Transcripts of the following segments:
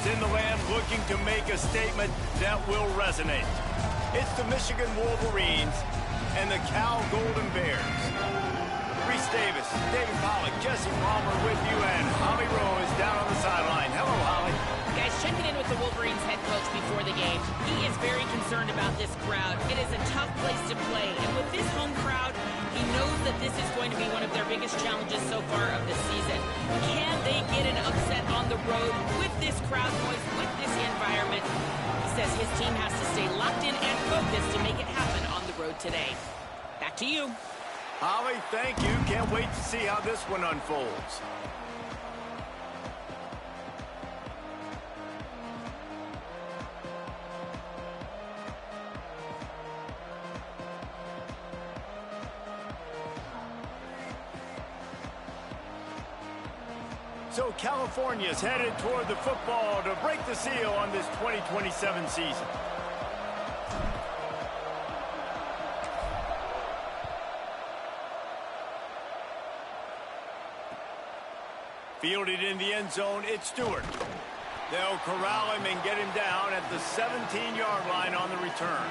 in the land looking to make a statement that will resonate. It's the Michigan Wolverines and the Cal Golden Bears. Reese Davis, David Pollack, Jesse Palmer with you, and Holly Rowe is down on the sideline. Hello, Holly. Guys, checking in with the Wolverines head coach before the game. He is very concerned about this crowd. It is a tough place to play, and with this home crowd, he knows that this is going to be one of their biggest challenges so far of the season. Can they get an upset on the road with this crowd noise, with this environment? He says his team has to stay locked in and focused to make it happen on the road today. Back to you. Holly, thank you. Can't wait to see how this one unfolds. So California's headed toward the football to break the seal on this 2027 season. Fielded in the end zone, it's Stewart. They'll corral him and get him down at the 17-yard line on the return.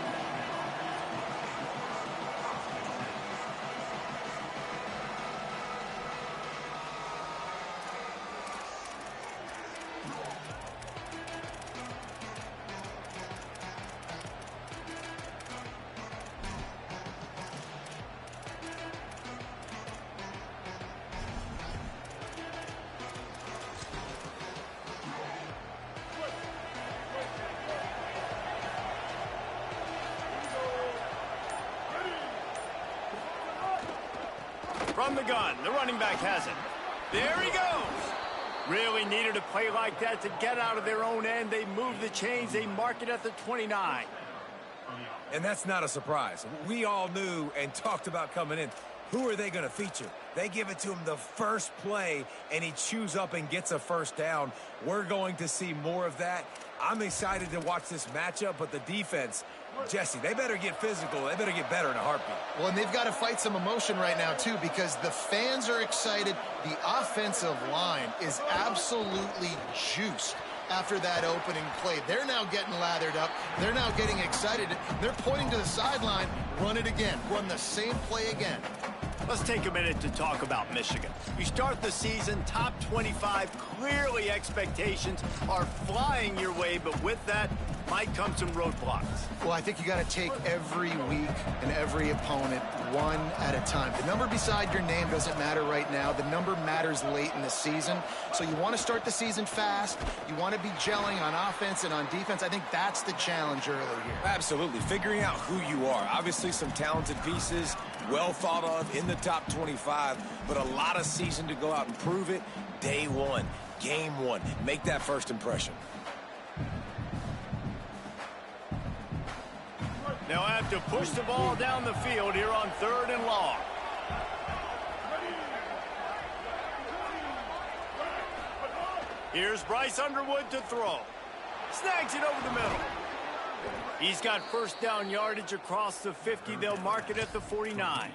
From the gun, the running back has it. There he goes. Really needed a play like that to get out of their own end. They move the chains. They mark it at the 29. And that's not a surprise. We all knew and talked about coming in. Who are they going to feature? They give it to him the first play, and he chews up and gets a first down. We're going to see more of that. I'm excited to watch this matchup, but the defense, Jesse, they better get physical. They better get better in a heartbeat. Well, and they've got to fight some emotion right now, too, because the fans are excited. The offensive line is absolutely juiced after that opening play. They're now getting lathered up. They're now getting excited. They're pointing to the sideline. Run it again. Run the same play again. Let's take a minute to talk about Michigan. You start the season top 25. Clearly expectations are flying your way, but with that might come some roadblocks. Well, I think you got to take every week and every opponent one at a time. The number beside your name doesn't matter right now. The number matters late in the season. So you want to start the season fast. You want to be gelling on offense and on defense. I think that's the challenge early here. Absolutely. Figuring out who you are. Obviously some talented pieces, well thought of in the top 25, but a lot of season to go out and prove it. Day one, game one. Make that first impression. They'll have to push the ball down the field here on 3rd and long. Here's Bryce Underwood to throw. Snags it over the middle. He's got first down yardage across the 50. They'll mark it at the 49.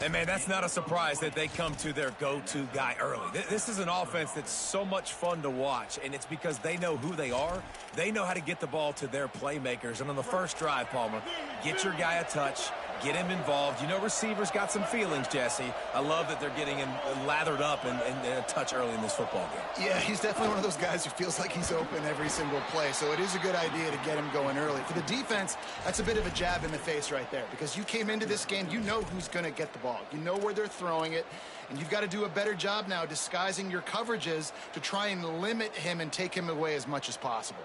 And, man, that's not a surprise that they come to their go-to guy early. This is an offense that's so much fun to watch, and it's because they know who they are. They know how to get the ball to their playmakers. And on the first drive, Palmer, get your guy a touch, get him involved. You know receivers got some feelings, Jesse. I love that they're getting him lathered up and a touch early in this football game. Yeah, he's definitely one of those guys who feels like he's open every single play, so it is a good idea to get him going early. For the defense, that's a bit of a jab in the face right there, because you came into this game, you know who's going to get the ball. You know where they're throwing it, and you've got to do a better job now disguising your coverages to try and limit him and take him away as much as possible.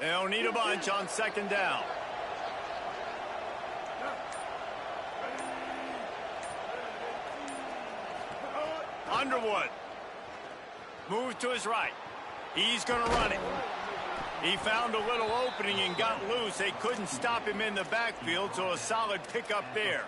They'll need a bunch on 2nd down. Underwood moves to his right. He's going to run it. He found a little opening and got loose. They couldn't stop him in the backfield, so a solid pickup there.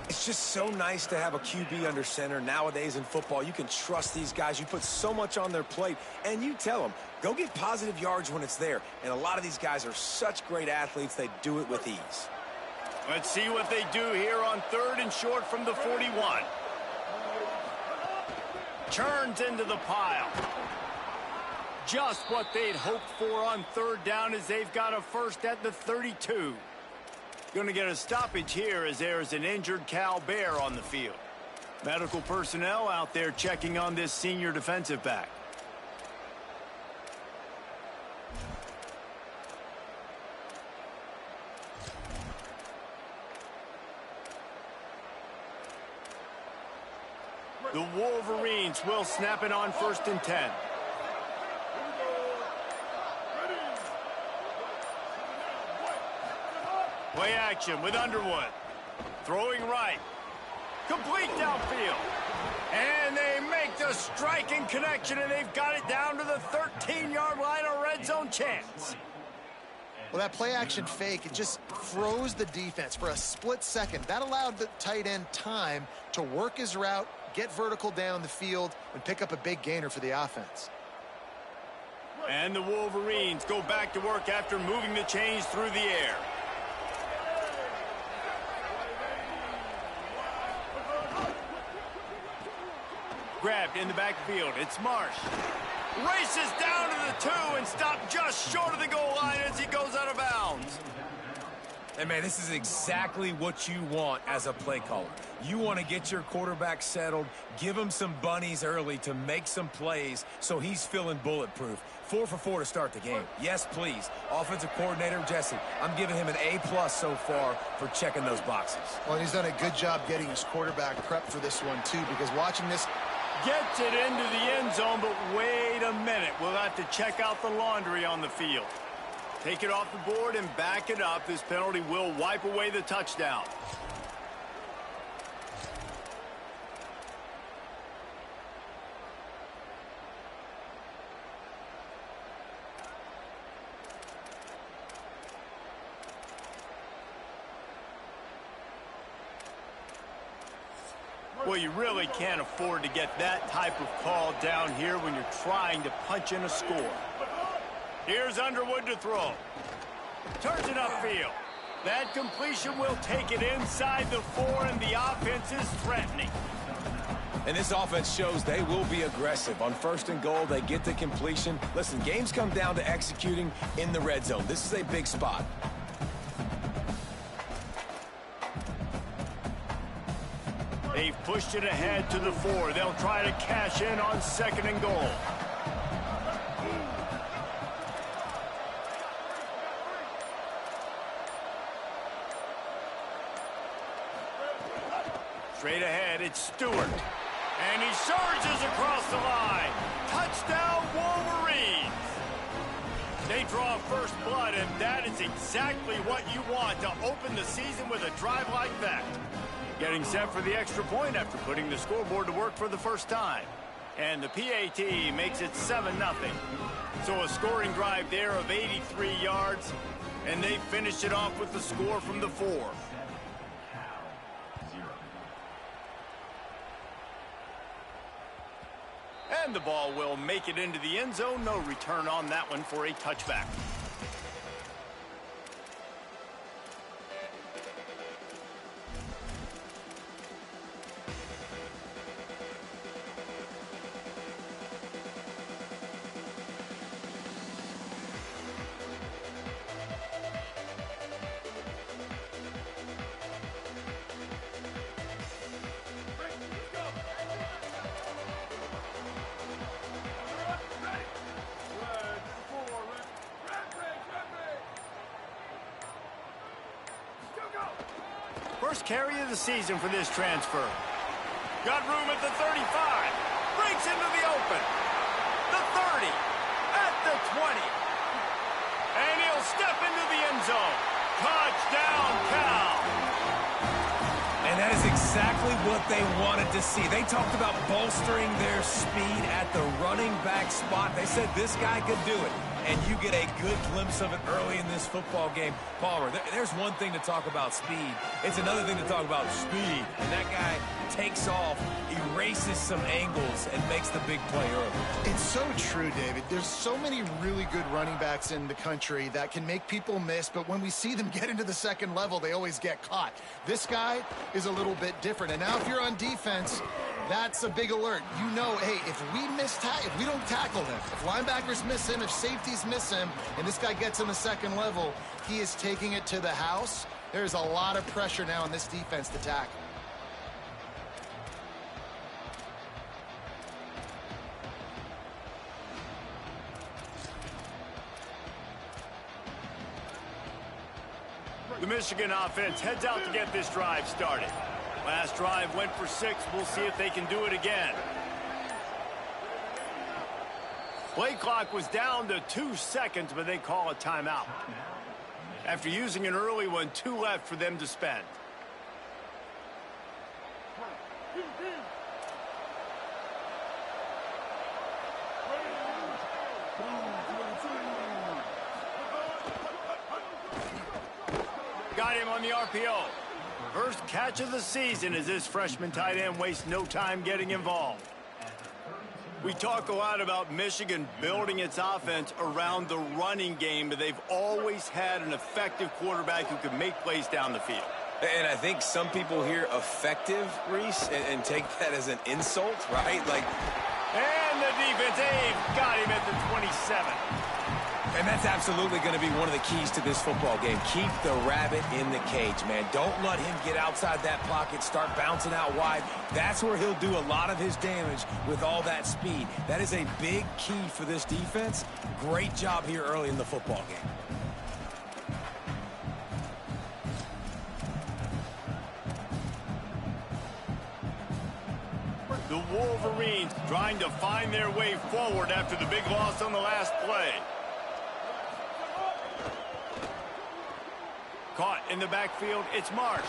It's just so nice to have a QB under center. Nowadays in football, you can trust these guys. You put so much on their plate, and you tell them, go get positive yards when it's there. And a lot of these guys are such great athletes, they do it with ease. Let's see what they do here on 3rd and short from the 41. Turns into the pile. Just what they'd hoped for on 3rd down as they've got a first at the 32. Going to get a stoppage here as there's an injured Cal Bear on the field. Medical personnel out there checking on this senior defensive back. The Wolverines will snap it on 1st and 10. Play action with Underwood. Throwing right. Complete downfield. And they make the striking connection, and they've got it down to the 13-yard line, a red zone chance. Well, that play action fake, it just froze the defense for a split second. That allowed the tight end time to work his route, get vertical down the field, and pick up a big gainer for the offense. And the Wolverines go back to work after moving the chains through the air. Grabbed in the backfield. It's Marsh. Races down to the 2 and stopped just short of the goal line as he goes out of bounds. And, man, this is exactly what you want as a play caller. You want to get your quarterback settled, give him some bunnies early to make some plays so he's feeling bulletproof. 4 for 4 to start the game. Yes, please. Offensive coordinator Jesse, I'm giving him an A+ so far for checking those boxes. Well, and he's done a good job getting his quarterback prepped for this one, too, because watching this... Gets it into the end zone, but wait a minute. We'll have to check out the laundry on the field. Take it off the board and back it up. This penalty will wipe away the touchdown. Well, you really can't afford to get that type of call down here when you're trying to punch in a score. Here's Underwood to throw. Turns it upfield. That completion will take it inside the 4, and the offense is threatening. And this offense shows they will be aggressive. On 1st and goal, they get the completion. Listen, games come down to executing in the red zone. This is a big spot. They've pushed it ahead to the 4. They'll try to cash in on 2nd and goal. Straight ahead, it's Stewart. And he surges across the line. Touchdown, Wolverines. They draw first blood, and that is exactly what you want to open the season with a drive like that. Getting set for the extra point after putting the scoreboard to work for the first time. And the PAT makes it 7-0. So a scoring drive there of 83 yards, and they finish it off with the score from the 4. And the ball will make it into the end zone. No return on that one for a touchback. First carry of the season for this transfer. Got room at the 35. Breaks into the open. The 30. At the 20. And he'll step into the end zone. Touchdown, Cal. And that is exactly what they wanted to see. They talked about bolstering their speed at the running back spot. They said this guy could do it. and you get a good glimpse of it early in this football game. Palmer, there's one thing to talk about speed. It's another thing to talk about speed. And that guy takes off, erases some angles, and makes the big play early. It's so true, David. There's so many really good running backs in the country that can make people miss, but when we see them get into the second level, they always get caught. This guy is a little bit different. And now if you're on defense, that's a big alert. You know, hey, if we don't tackle him, if linebackers miss him, if safeties miss him, and this guy gets in the second level, he is taking it to the house. There's a lot of pressure now on this defense to tackle. The Michigan offense heads out to get this drive started. Last drive went for 6. We'll see if they can do it again. Play clock was down to 2 seconds, but they call a timeout. After using an early one, 2 left for them to spend. Got him on the RPO. First catch of the season as this freshman tight end wastes no time getting involved. We talk a lot about Michigan building its offense around the running game, but they've always had an effective quarterback who can make plays down the field. And I think some people hear effective, Reese, and take that as an insult, right? And the defense, got him at the 27. And that's absolutely going to be one of the keys to this football game. Keep the rabbit in the cage, man. Don't let him get outside that pocket, start bouncing out wide. That's where he'll do a lot of his damage with all that speed. That is a big key for this defense. Great job here early in the football game. The Wolverines trying to find their way forward after the big loss on the last play. Caught in the backfield, it's Marsh.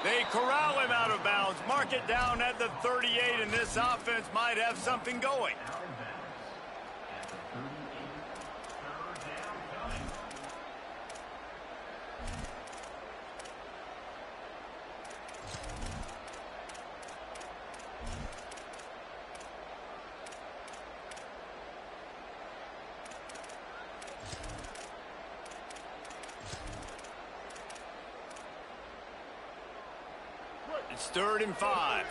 They corral him out of bounds, mark it down at the 38, and this offense might have something going. It's 3rd and 5.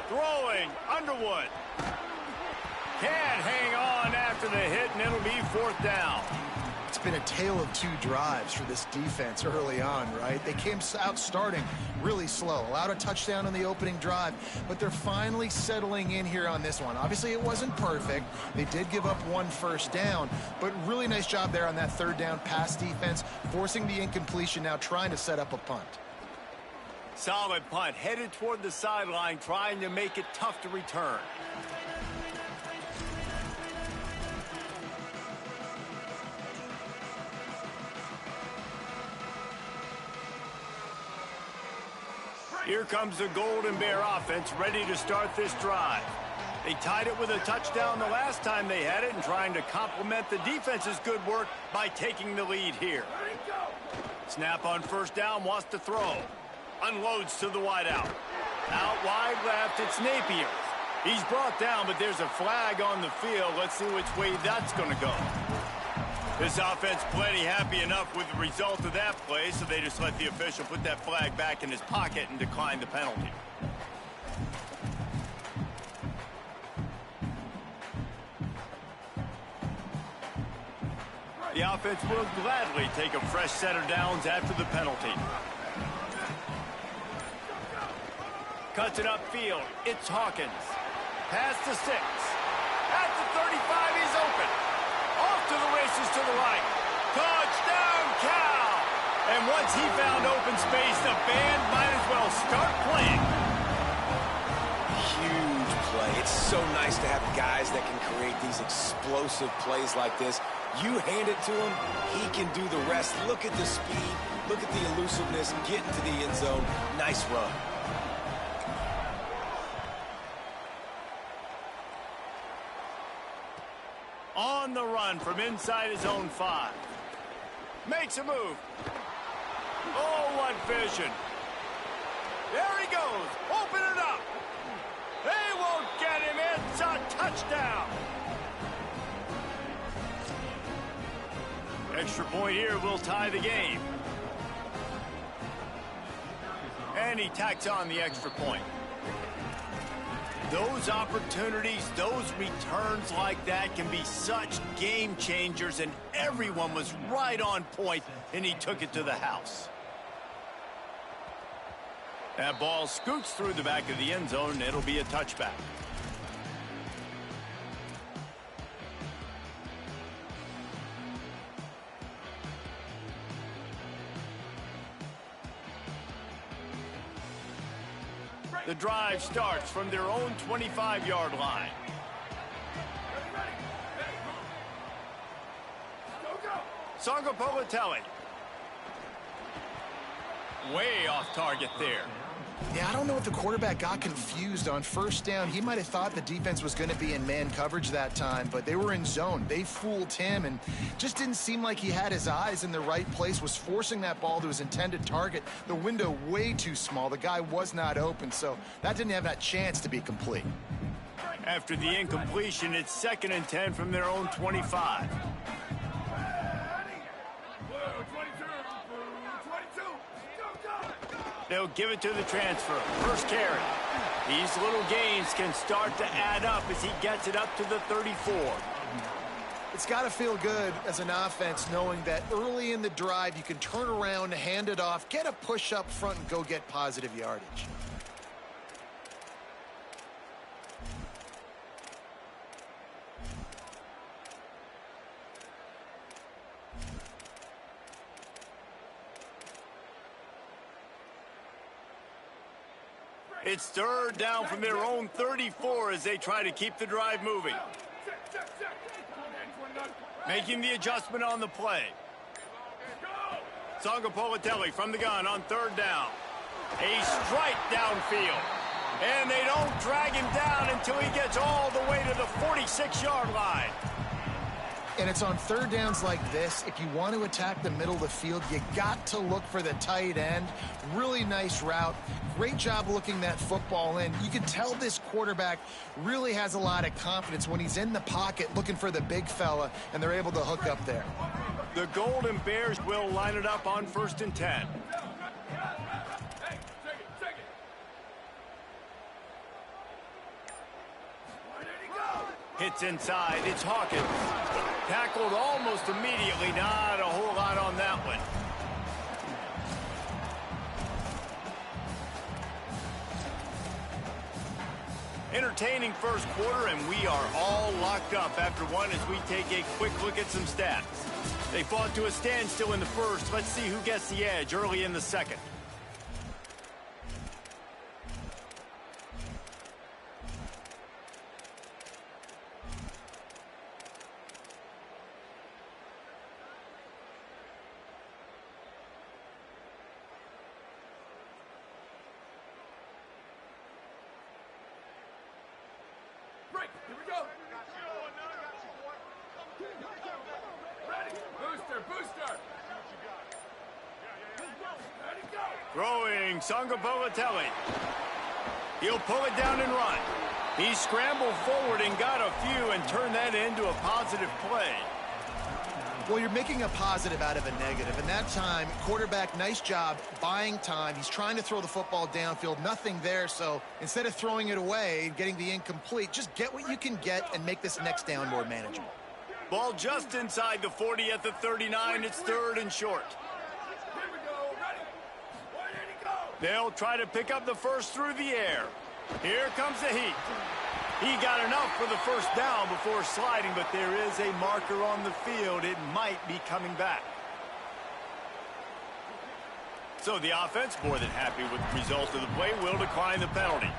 Throwing, Underwood. Can't hang on after the hit, and it'll be 4th down. It's been a tale of 2 drives for this defense early on, right? They came out starting really slow, allowed a touchdown on the opening drive, but they're finally settling in here on this one. Obviously, it wasn't perfect. They did give up 1 first down, but really nice job there on that 3rd down pass defense, forcing the incompletion, now trying to set up a punt. Solid punt, headed toward the sideline, trying to make it tough to return. Here comes the Golden Bear offense, ready to start this drive. They tied it with a touchdown the last time they had it and trying to complement the defense's good work by taking the lead here. Snap on 1st down, wants to throw. Unloads to the wideout. Out wide left, it's Napier. He's brought down, but there's a flag on the field. Let's see which way that's going to go. This offense plenty happy enough with the result of that play, so they just let the official put that flag back in his pocket and decline the penalty. The offense will gladly take a fresh set of downs after the penalty. Cuts it upfield. It's Hawkins. Pass to 6. At the 35, he's open. Off to the races to the right. Touchdown, Cal! And once he found open space, the band might as well start playing. Huge play. It's so nice to have guys that can create these explosive plays like this. You hand it to him, he can do the rest. Look at the speed. Look at the elusiveness, getting to the end zone. Nice run. On the run from inside his own 5. Makes a move. Oh, what vision. There he goes. Open it up. They won't get him. It's a touchdown. Extra point here will tie the game. And he tacks on the extra point. Those opportunities, those returns like that can be such game changers, and everyone was right on point, and he took it to the house. That ball scoots through the back of the end zone, and it'll be a touchback. The drive starts from their own 25-yard line. Sangapolatelli. Way off target there. Yeah, I don't know if the quarterback got confused on first down. He might have thought the defense was going to be in man coverage that time, but they were in zone. They fooled him and just didn't seem like he had his eyes in the right place, was forcing that ball to his intended target. The window way too small. The guy was not open, so that didn't have that chance to be complete. After the incompletion, it's 2nd and 10 from their own 25. They'll give it to the transfer. First carry. These little gains can start to add up as he gets it up to the 34. It's got to feel good as an offense knowing that early in the drive you can turn around, hand it off, get a push up front, and go get positive yardage. It's 3rd down from their own 34 as they try to keep the drive moving. Making the adjustment on the play. Sangapolatelli from the gun on 3rd down. A strike downfield. And they don't drag him down until he gets all the way to the 46-yard line. And it's on 3rd downs like this. If you want to attack the middle of the field, you got to look for the tight end. Really nice route. Great job looking that football in. You can tell this quarterback really has a lot of confidence when he's in the pocket looking for the big fella, and they're able to hook up there. The Golden Bears will line it up on 1st and 10. Hits inside. It's Hawkins. Tackled almost immediately. Not a whole lot on that one. Entertaining first quarter, and we are all locked up after one as we take a quick look at some stats. They fought to a standstill in the first. Let's see who gets the edge early in the second. Here we go. Ready. Booster. Ready, go. Throwing Sangapolatelli. He'll pull it down and run. He scrambled forward and got a few and turned that into a positive play. Well, you're making a positive out of a negative. And that time, quarterback, nice job buying time. He's trying to throw the football downfield. Nothing there. So instead of throwing it away and getting the incomplete, just get what you can get and make this next down more manageable. Ball just inside the 40 at the 39. It's 3rd and short. Here we go. Ready. Where did he go? They'll try to pick up the first through the air. Here comes the heat. He got enough for the first down before sliding, but there is a marker on the field. It might be coming back. So the offense, more than happy with the result of the play, will decline the penalty.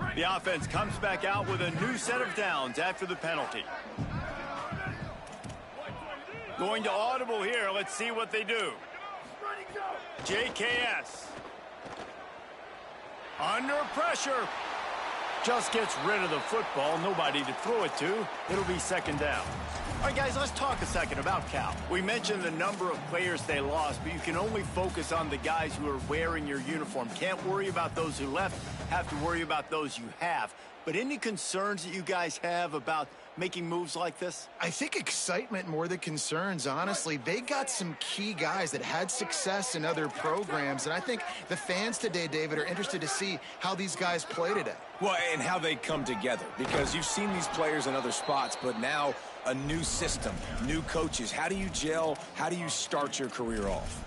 Right. The offense comes back out with a new set of downs after the penalty. Going to audible here. Let's see what they do. JKS. Under pressure. Just gets rid of the football. Nobody to throw it to. It'll be second down. All right, guys, let's talk a second about Cal. We mentioned the number of players they lost, but you can only focus on the guys who are wearing your uniform. Can't worry about those who left. Have to worry about those you have. But any concerns that you guys have about making moves like this? I think excitement more than concerns, honestly. They got some key guys that had success in other programs, and I think the fans today, David, are interested to see how these guys play today. Well, and how they come together, because you've seen these players in other spots, but now a new system, new coaches. How do you gel? How do you start your career off?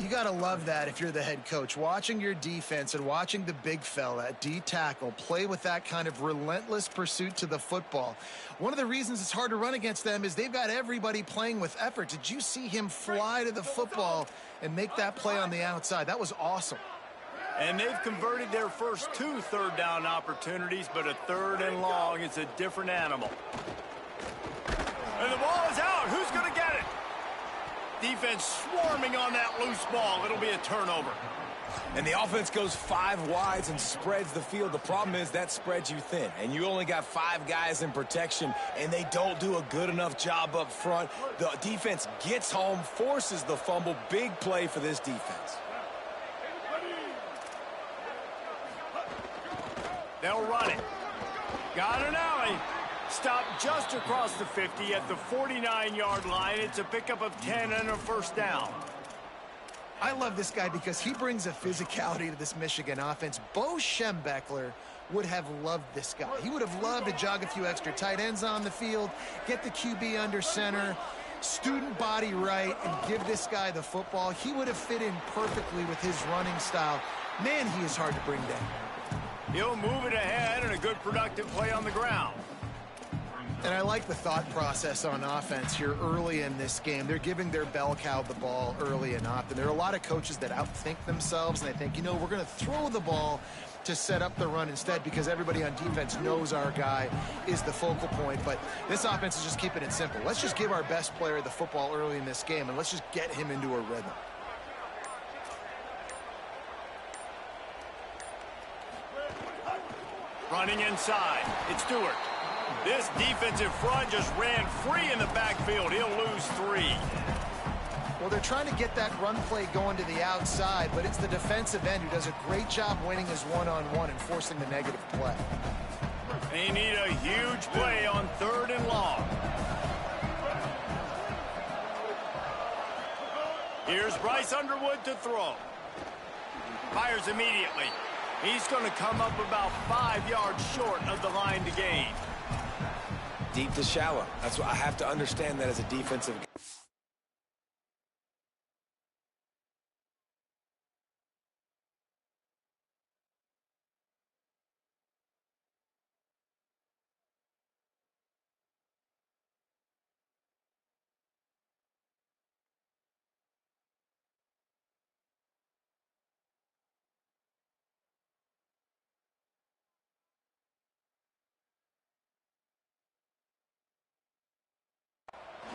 You got to love that if you're the head coach. Watching your defense and watching the big fella at D-tackle play with that kind of relentless pursuit to the football. One of the reasons it's hard to run against them is they've got everybody playing with effort. Did you see him fly to the football and make that play on the outside? That was awesome. And they've converted their first 2 third-down opportunities, but a third and long is a different animal. And the ball is out. Who's going to get it? Defense swarming on that loose ball. It'll be a turnover. And the offense goes 5 wides and spreads the field. The problem is that spreads you thin, and you only got 5 guys in protection, and they don't do a good enough job up front. The defense gets home, forces the fumble. Big play for this defense. They'll run it. Got an alley. Stopped just across the 50 at the 49-yard line. It's a pickup of 10 and a first down. I love this guy because he brings a physicality to this Michigan offense. Bo Schembechler would have loved this guy. He would have loved to jog a few extra tight ends on the field, get the QB under center, student body right, and give this guy the football. He would have fit in perfectly with his running style. Man, he is hard to bring down. He'll move it ahead, and a good productive play on the ground. And I like the thought process on offense here early in this game. They're giving their bell cow the ball early and often. There are a lot of coaches that outthink themselves, and they think, you know, we're going to throw the ball to set up the run instead because everybody on defense knows our guy is the focal point. But this offense is just keeping it simple. Let's just give our best player the football early in this game, and let's just get him into a rhythm. Running inside. It's Stewart. This defensive front just ran free in the backfield. He'll lose 3. Well, they're trying to get that run play going to the outside, but it's the defensive end who does a great job winning his one-on-one and forcing the negative play. They need a huge play on 3rd and long. Here's Bryce Underwood to throw. Fires immediately. He's going to come up about 5 yards short of the line to gain. Deep to shallow. That's what I have to understand that as a defensive guy.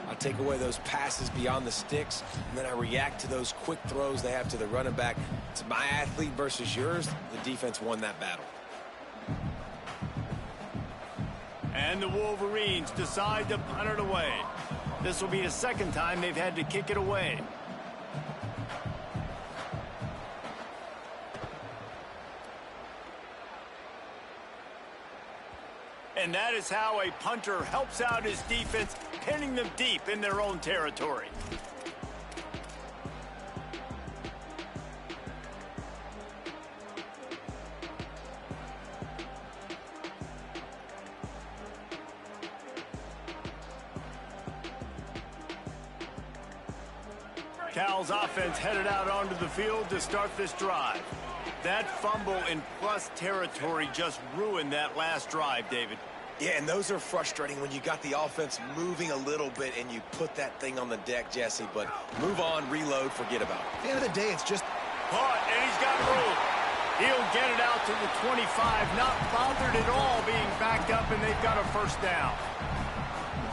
I take away those passes beyond the sticks, and then I react to those quick throws they have to the running back. It's my athlete versus yours. The defense won that battle. And the Wolverines decide to punt it away. This will be the second time they've had to kick it away. And that is how a punter helps out his defense, pinning them deep in their own territory. Cal's offense headed out onto the field to start this drive. That fumble in plus territory just ruined that last drive, David. Yeah, and those are frustrating when you got the offense moving a little bit and you put that thing on the deck, Jesse. But move on, reload, forget about it. At the end of the day, it's just... Caught, and he's got room. He'll get it out to the 25, not bothered at all being backed up, and they've got a first down.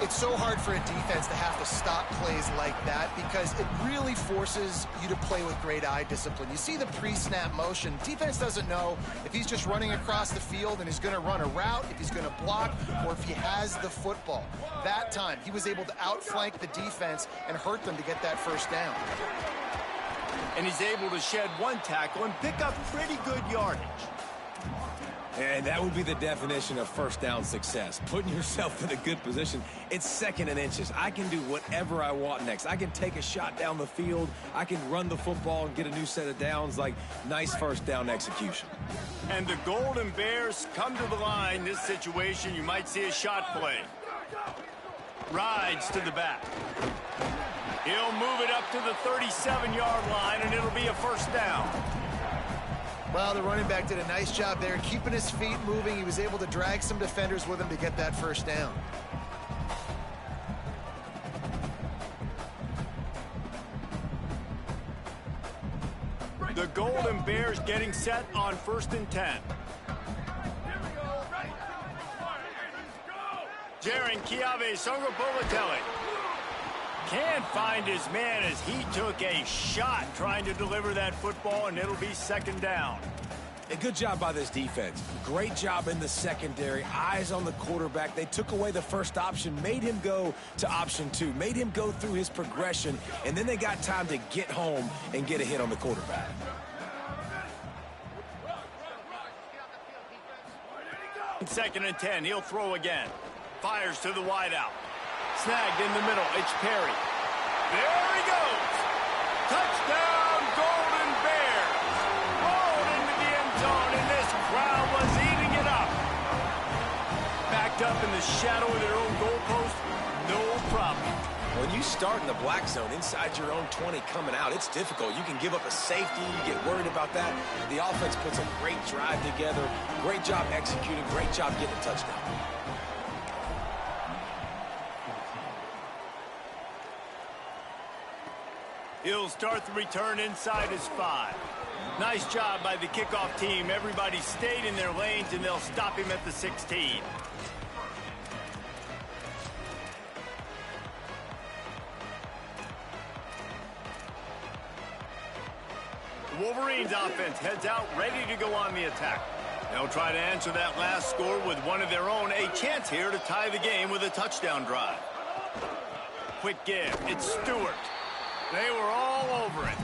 It's so hard for a defense to have to stop plays like that because it really forces you to play with great eye discipline. You see the pre-snap motion. Defense doesn't know if he's just running across the field and he's going to run a route, if he's going to block, or if he has the football. That time, he was able to outflank the defense and hurt them to get that first down. And he's able to shed one tackle and pick up pretty good yardage. And that would be the definition of first down success. Putting yourself in a good position. It's 2nd and inches. I can do whatever I want next. I can take a shot down the field. I can run the football and get a new set of downs. Like, nice first down execution. And the Golden Bears come to the line. This situation, you might see a shot play. Rides to the back. He'll move it up to the 37-yard line, and it'll be a first down. Well, the running back did a nice job there, keeping his feet moving. He was able to drag some defenders with him to get that first down. The Golden Bears getting set on 1st and 10. Jaron Chiave Songapolatelli can't find his man as he took a shot trying to deliver that football, and it'll be 2nd down. A good job by this defense. Great job in the secondary. Eyes on the quarterback. They took away the first option, made him go to option 2, made him go through his progression, and then they got time to get home and get a hit on the quarterback. 2nd and 10. He'll throw again. Fires to the wideout. Snagged in the middle. It's Perry. There he goes. Touchdown, Golden Bears. Rolled into the end zone, and this crowd was eating it up. Backed up in the shadow of their own goalpost, no problem. When you start in the black zone inside your own 20 coming out, it's difficult. You can give up a safety. You get worried about that. The offense puts a great drive together. Great job executing. Great job getting a touchdown. He'll start the return inside his 5. Nice job by the kickoff team. Everybody stayed in their lanes, and they'll stop him at the 16. The Wolverines offense heads out ready to go on the attack. They'll try to answer that last score with one of their own. A chance here to tie the game with a touchdown drive. Quick give. It's Stewart. They were all over it.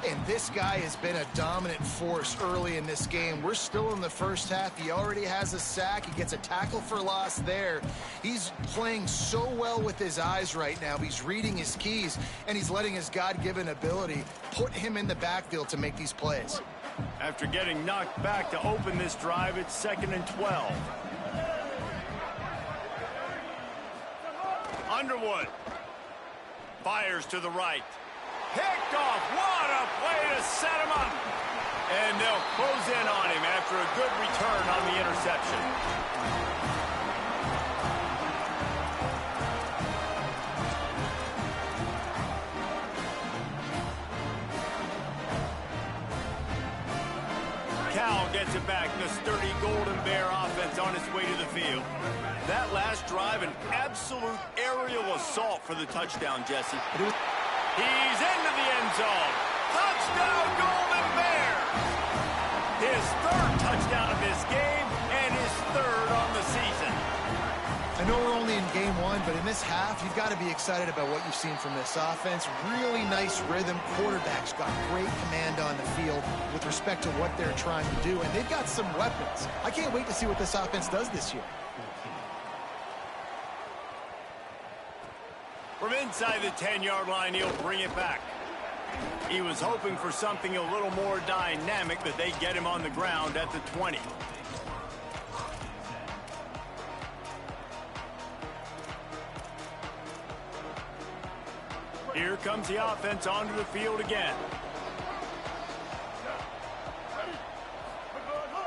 And this guy has been a dominant force early in this game. We're still in the first half. He already has a sack. He gets a tackle for loss there. He's playing so well with his eyes right now. He's reading his keys, and he's letting his God-given ability put him in the backfield to make these plays. After getting knocked back to open this drive, it's 2nd and 12. Underwood. Fires to the right. Picked off. What a play to set him up. And they'll close in on him after a good return on the interception. Cal gets it back. The sturdy Golden Bear offense on its way to the field. That last drive, an absolute aerial assault for the touchdown, Jesse. He's into the end zone. Touchdown, Golden Bears! His 3rd touchdown of this game and his 3rd on the season. I know we're only in game 1, but in this half, you've got to be excited about what you've seen from this offense. Really nice rhythm. Quarterback's got great command on the field with respect to what they're trying to do, and they've got some weapons. I can't wait to see what this offense does this year. From inside the 10-yard line, he'll bring it back. He was hoping for something a little more dynamic, but they get him on the ground at the 20. Here comes the offense onto the field again.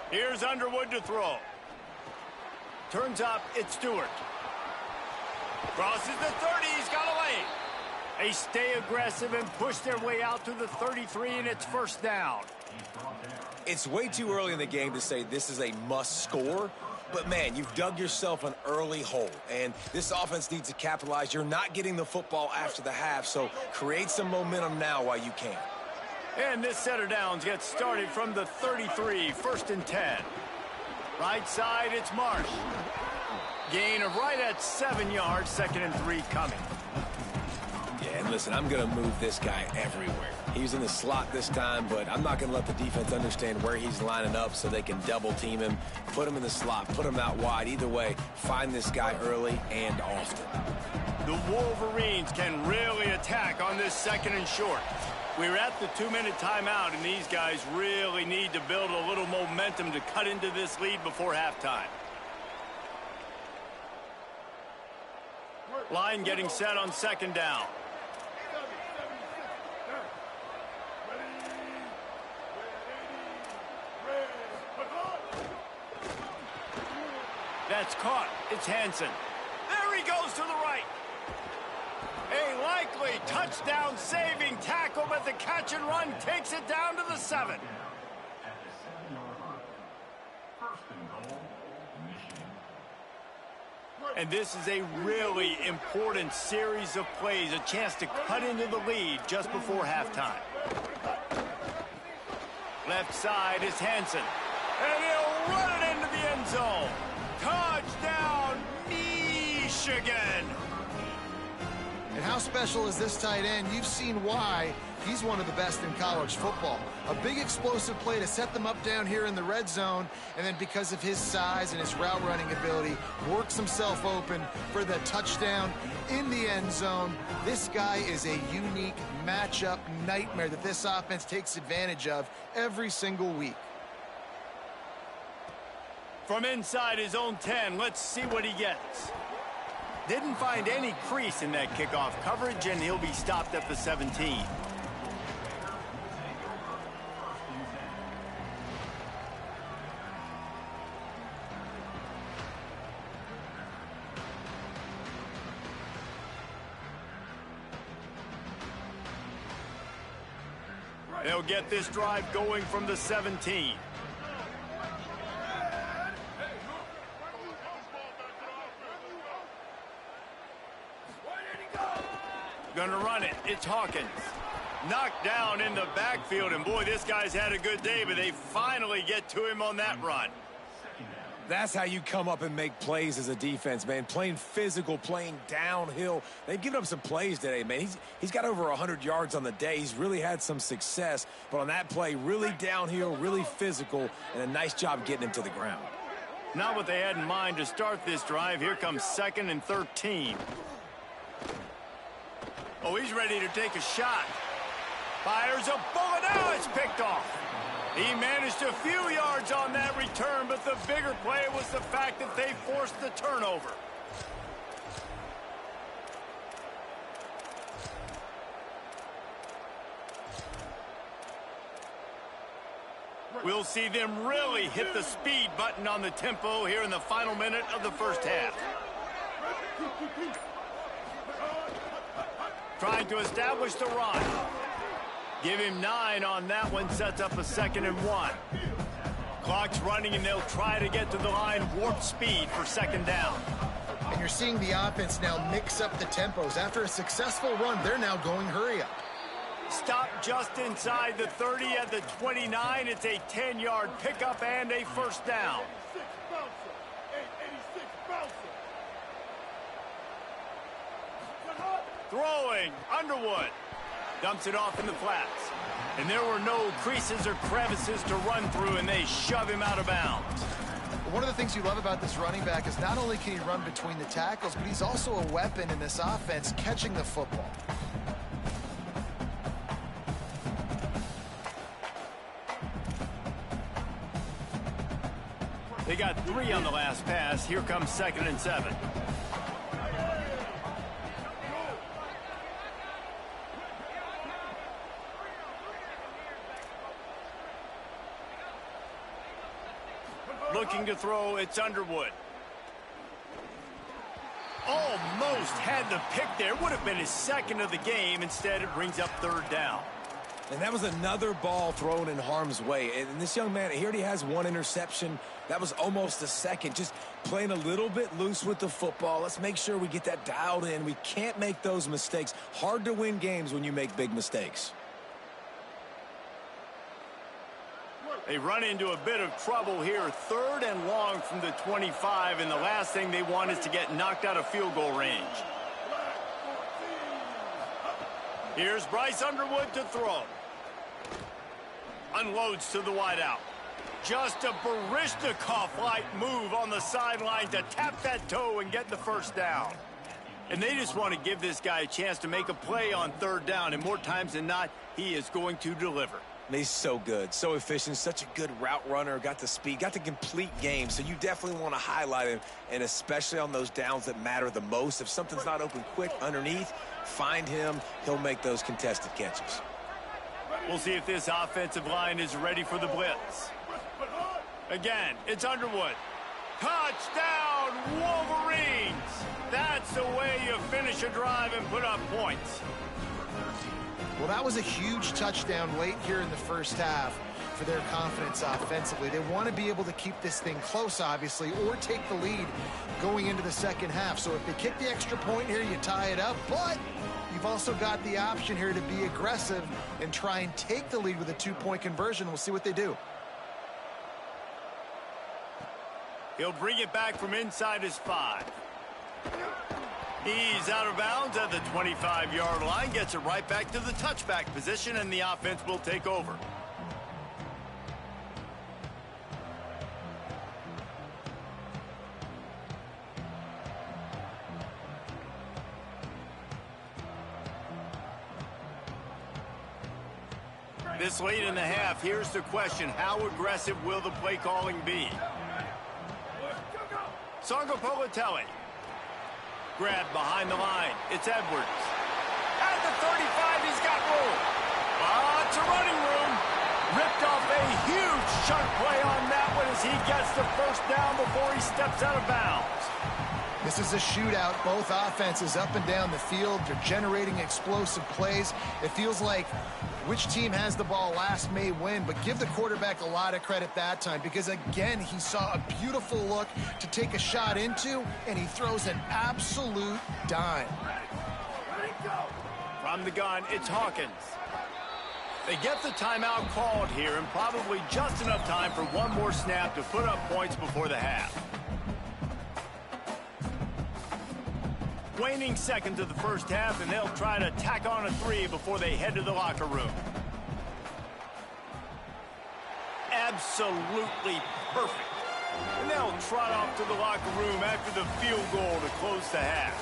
Here's Underwood to throw. Turns up, it's Stewart. Crosses the 30, he's got a lane. They stay aggressive and push their way out to the 33, and it's first down. It's way too early in the game to say this is a must score. But, man, you've dug yourself an early hole, and this offense needs to capitalize. You're not getting the football after the half, so create some momentum now while you can. And this set of downs gets started from the 33, 1st and 10. Right side, it's Marsh. Gain of right at 7 yards, 2nd and 3 coming. Yeah, and listen, I'm going to move this guy everywhere. He's in the slot this time, but I'm not going to let the defense understand where he's lining up so they can double team him, put him in the slot, put him out wide. Either way, find this guy early and often. The Wolverines can really attack on this 2nd and short. We're at the 2-minute timeout, and these guys really need to build a little momentum to cut into this lead before halftime. Line getting set on 2nd down. That's caught. It's Hansen. There he goes to the right. A likely touchdown-saving tackle, but the catch and run takes it down to the 7. And this is a really important series of plays, a chance to cut into the lead just before halftime. Left side is Hansen. And he'll run it into the end zone. Touchdown, Michigan! And how special is this tight end? You've seen why he's one of the best in college football. A big explosive play to set them up down here in the red zone, and then because of his size and his route running ability, works himself open for the touchdown in the end zone. This guy is a unique matchup nightmare that this offense takes advantage of every single week. From inside his own 10, let's see what he gets. Didn't find any crease in that kickoff coverage, and he'll be stopped at the 17. They'll get this drive going from the 17. Gonna run it. It's Hawkins. Knocked down in the backfield, and boy, this guy's had a good day, but they finally get to him on that run. That's how you come up and make plays as a defense, man. Playing physical, playing downhill. They've given up some plays today, man. He's got over 100 yards on the day. He's really had some success, but on that play, really downhill, really physical, and a nice job getting him to the ground. Not what they had in mind to start this drive. Here comes 2nd and 13. Oh, he's ready to take a shot. Fires a bullet. Now it's picked off. He managed a few yards on that return, but the bigger play was the fact that they forced the turnover. We'll see them really hit the speed button on the tempo here in the final minute of the first half. Trying to establish the run. Give him 9 on that one, sets up a 2nd and 1. Clock's running, and they'll try to get to the line warp speed for 2nd down. And you're seeing the offense now mix up the tempos. After a successful run, they're now going hurry up. Stop just inside the 30 at the 29. It's a 10-yard pickup and a 1st down. Throwing, Underwood. Dumps it off in the flats. And there were no creases or crevices to run through, and they shove him out of bounds. One of the things you love about this running back is not only can he run between the tackles, but he's also a weapon in this offense, catching the football. They got 3 on the last pass. Here comes 2nd and 7. Looking to throw, it's Underwood. Almost had the pick there. Would have been his 2nd of the game. Instead, it brings up 3rd down. And that was another ball thrown in harm's way. And this young man, he already has one interception. That was almost a second. Just playing a little bit loose with the football. Let's make sure we get that dialed in. We can't make those mistakes. Hard to win games when you make big mistakes. They run into a bit of trouble here. 3rd and long from the 25, and the last thing they want is to get knocked out of field goal range. Here's Bryce Underwood to throw. Unloads to the wideout. Just a Baryshnikov-like move on the sideline to tap that toe and get the first down. And they just want to give this guy a chance to make a play on 3rd down, and more times than not, he is going to deliver. He's so good, so efficient, such a good route runner, got the speed, got the complete game, so you definitely want to highlight him, and especially on those downs that matter the most. If something's not open quick underneath, find him. He'll make those contested catches. We'll see if this offensive line is ready for the blitz. Again, it's Underwood. Touchdown, Wolverines! That's the way you finish a drive and put up points. Well, that was a huge touchdown late here in the first half for their confidence offensively. They want to be able to keep this thing close, obviously, or take the lead going into the second half. So if they kick the extra point here, you tie it up. But you've also got the option here to be aggressive and try and take the lead with a 2-point conversion. We'll see what they do. He'll bring it back from inside his 5. He's out of bounds at the 25-yard line, gets it right back to the touchback position, and the offense will take over. This late in the half, here's the question: how aggressive will the play calling be? Sangopolitelli. Grabbed behind the line. It's Edwards. At the 35, he's got room. Lots of running room. Ripped off a huge chunk play on that one as he gets the first down before he steps out of bounds. This is a shootout. Both offenses up and down the field. They're generating explosive plays. It feels like which team has the ball last may win, but give the quarterback a lot of credit that time because, again, he saw a beautiful look to take a shot into, and he throws an absolute dime. From the gun, it's Hawkins. They get the timeout called here, and probably just enough time for one more snap to put up points before the half. Waning seconds of the first half, and they'll try to tack on a 3 before they head to the locker room. Absolutely perfect. And they'll trot off to the locker room after the field goal to close the half.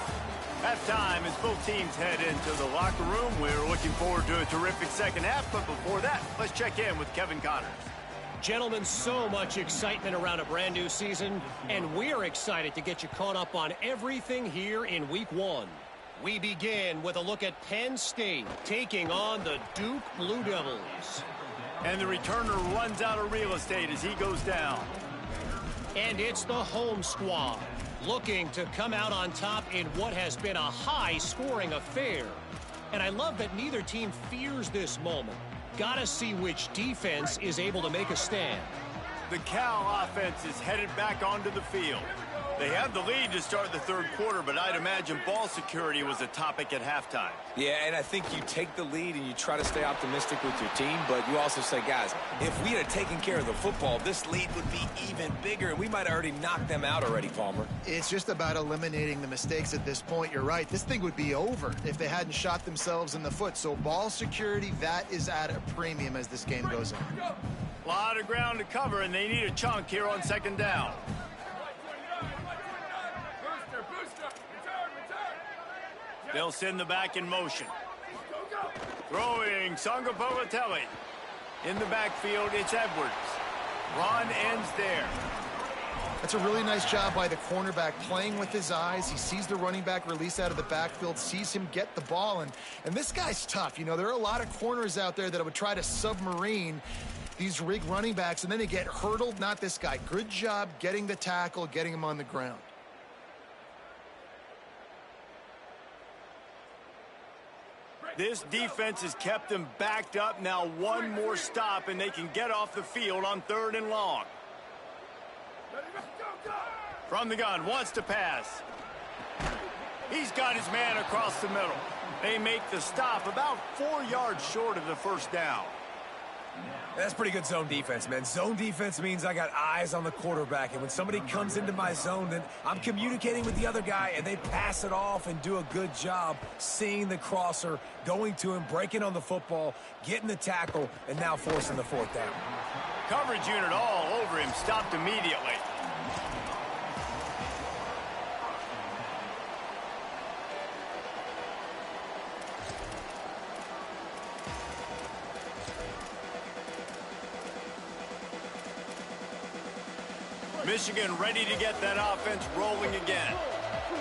Halftime as both teams head into the locker room. We're looking forward to a terrific second half, but before that, let's check in with Kevin Connors. Gentlemen, so much excitement around a brand new season, and we're excited to get you caught up on everything here in Week 1. We begin with a look at Penn State taking on the Duke Blue Devils. And the returner runs out of real estate as he goes down. And it's the home squad looking to come out on top in what has been a high-scoring affair. And I love that neither team fears this moment. Gotta see which defense is able to make a stand. The Cal offense is headed back onto the field. They have the lead to start the third quarter, but I'd imagine ball security was a topic at halftime. Yeah, and I think you take the lead and you try to stay optimistic with your team, but you also say, guys, if we had taken care of the football, this lead would be even bigger, and we might have already knocked them out already, Palmer. It's just about eliminating the mistakes at this point. You're right. This thing would be over if they hadn't shot themselves in the foot. So ball security, that is at a premium as this game goes on. A lot of ground to cover, and they need a chunk here on second down. They'll send the back in motion. Throwing Sangopolitelli. In the backfield, it's Edwards. Run ends there. That's a really nice job by the cornerback playing with his eyes. He sees the running back release out of the backfield, sees him get the ball, and this guy's tough. You know, there are a lot of corners out there that would try to submarine these rig running backs, and then they get hurdled. Not this guy. Good job getting the tackle, getting him on the ground. This defense has kept them backed up. Now one more stop, and they can get off the field on 3rd and long. From the gun, wants to pass. He's got his man across the middle. They make the stop about 4 yards short of the first down. That's pretty good zone defense, man. Zone defense means I got eyes on the quarterback, and when somebody comes into my zone, then I'm communicating with the other guy, and they pass it off and do a good job seeing the crosser, going to him, breaking on the football, getting the tackle, and now forcing the 4th down. Coverage unit all over him, stopped immediately. Michigan ready to get that offense rolling again.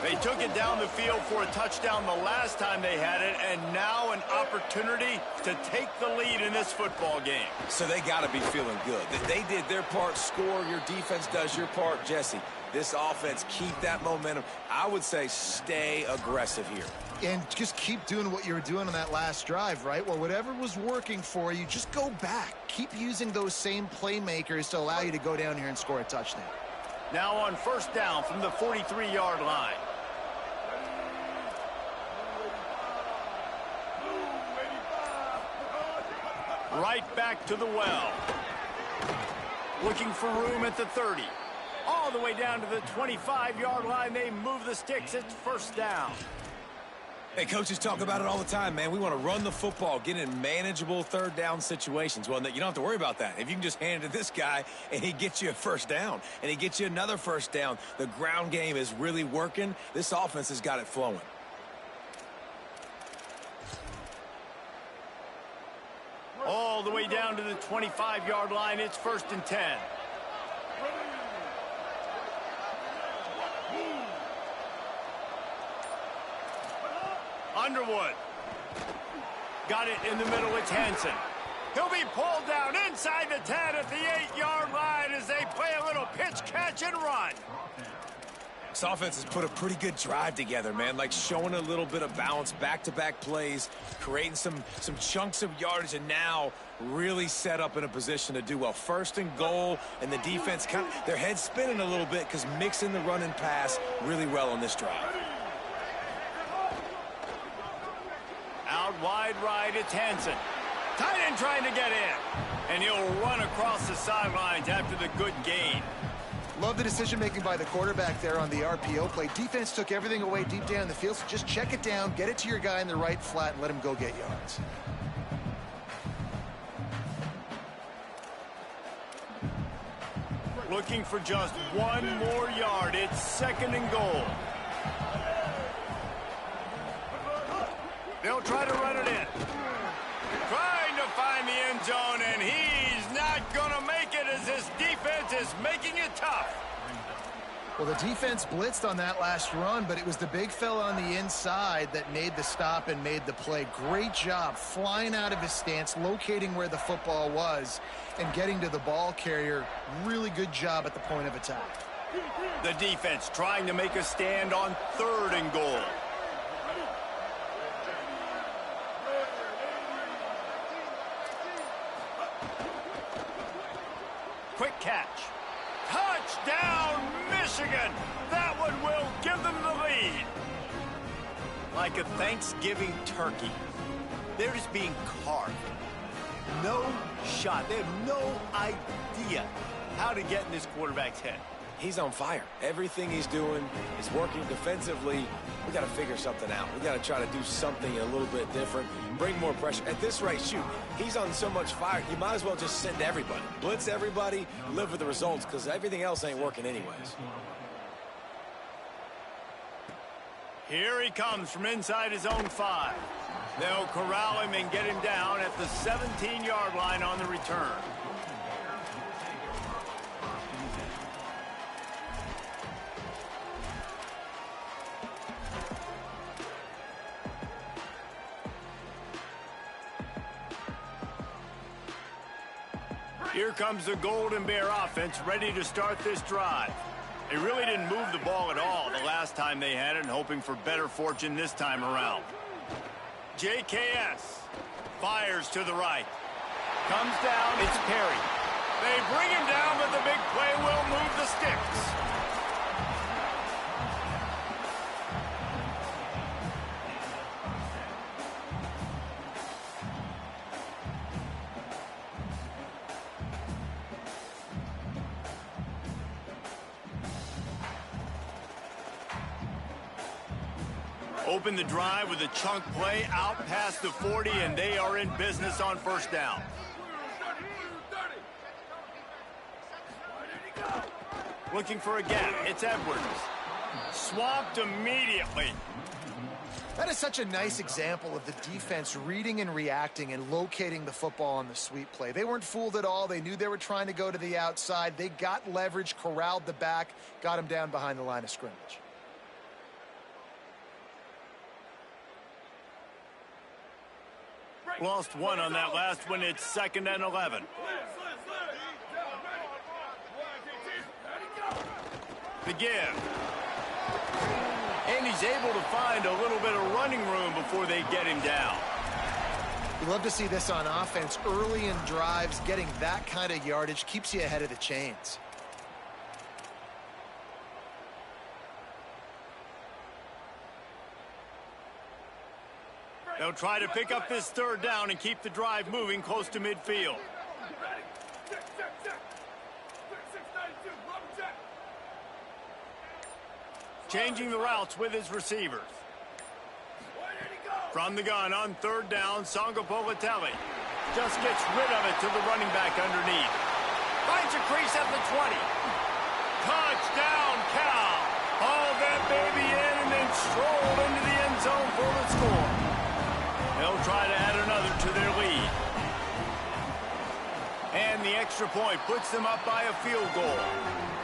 They took it down the field for a touchdown the last time they had it, and now an opportunity to take the lead in this football game. So they got to be feeling good. They did their part, score. Your defense does your part. Jesse, this offense, keep that momentum. I would say stay aggressive here. And just keep doing what you were doing on that last drive, right? Well, whatever was working for you, just go back. Keep using those same playmakers to allow you to go down here and score a touchdown. Now on 1st down from the 43-yard line. Right back to the well. Looking for room at the 30. All the way down to the 25-yard line. They move the sticks. It's 1st down. Hey, coaches talk about it all the time, man. We want to run the football, get in manageable 3rd down situations. Well, you don't have to worry about that. If you can just hand it to this guy and he gets you a 1st down and he gets you another 1st down, the ground game is really working. This offense has got it flowing. All the way down to the 25-yard line. It's 1st and 10. Underwood. Got it in the middle. It's Hansen. He'll be pulled down inside the 10 at the 8-yard line as they play a little pitch, catch, and run. This offense has put a pretty good drive together, man. Like showing a little bit of balance, back-to-back plays, creating some chunks of yardage, and now really set up in a position to do well. 1st and goal, and the defense their head's spinning a little bit because mixing the run and pass really well on this drive. Out wide right, it's Hansen. Tight end trying to get in. And he'll run across the sidelines after the good gain. Love the decision-making by the quarterback there on the RPO play. Defense took everything away deep down the field, so just check it down, get it to your guy in the right flat, and let him go get yards. Looking for just 1 more yard. It's 2nd and goal. They'll try to run it in. Trying to find the end zone, and he's not going to make it as this defense is making it tough. Well, the defense blitzed on that last run, but it was the big fella on the inside that made the stop and made the play. Great job flying out of his stance, locating where the football was, and getting to the ball carrier. Really good job at the point of attack. The defense trying to make a stand on 3rd and goal. Quick catch. Touchdown, Michigan! That one will give them the lead. Like a Thanksgiving turkey, they're just being carved. No shot. They have no idea how to get in this quarterback's head. He's on fire. Everything he's doing is working defensively. We got to figure something out. We got to try to do something a little bit different, bring more pressure. At this rate, shoot, he's on so much fire, you might as well just send everybody. Blitz everybody, live with the results, because everything else ain't working anyways. Here he comes from inside his own 5. They'll corral him and get him down at the 17-yard line on the return. Here comes the Golden Bear offense ready to start this drive. They really didn't move the ball at all the last time they had it, and hoping for better fortune this time around. JKS fires to the right. Comes down, it's Perry. They bring him down, but the big play will move the sticks. Open the drive with a chunk play out past the 40, and they are in business on first down. Looking for a gap. It's Edwards. Swamped immediately. That is such a nice example of the defense reading and reacting and locating the football on the sweep play. They weren't fooled at all. They knew they were trying to go to the outside. They got leverage, corralled the back, got him down behind the line of scrimmage. Lost one on that last one. It's 2nd and 11. The give. And he's able to find a little bit of running room before they get him down. You love to see this on offense. Early in drives, getting that kind of yardage keeps you ahead of the chains. They'll try to pick up this 3rd down and keep the drive moving close to midfield. Changing the routes with his receivers. From the gun on 3rd down, Sangapolitelli just gets rid of it to the running back underneath. Finds a crease at the 20. Touchdown, Cal. Hauled that baby in and then strolled into the end zone for the score. They'll try to add another to their lead. And the extra point puts them up by a field goal.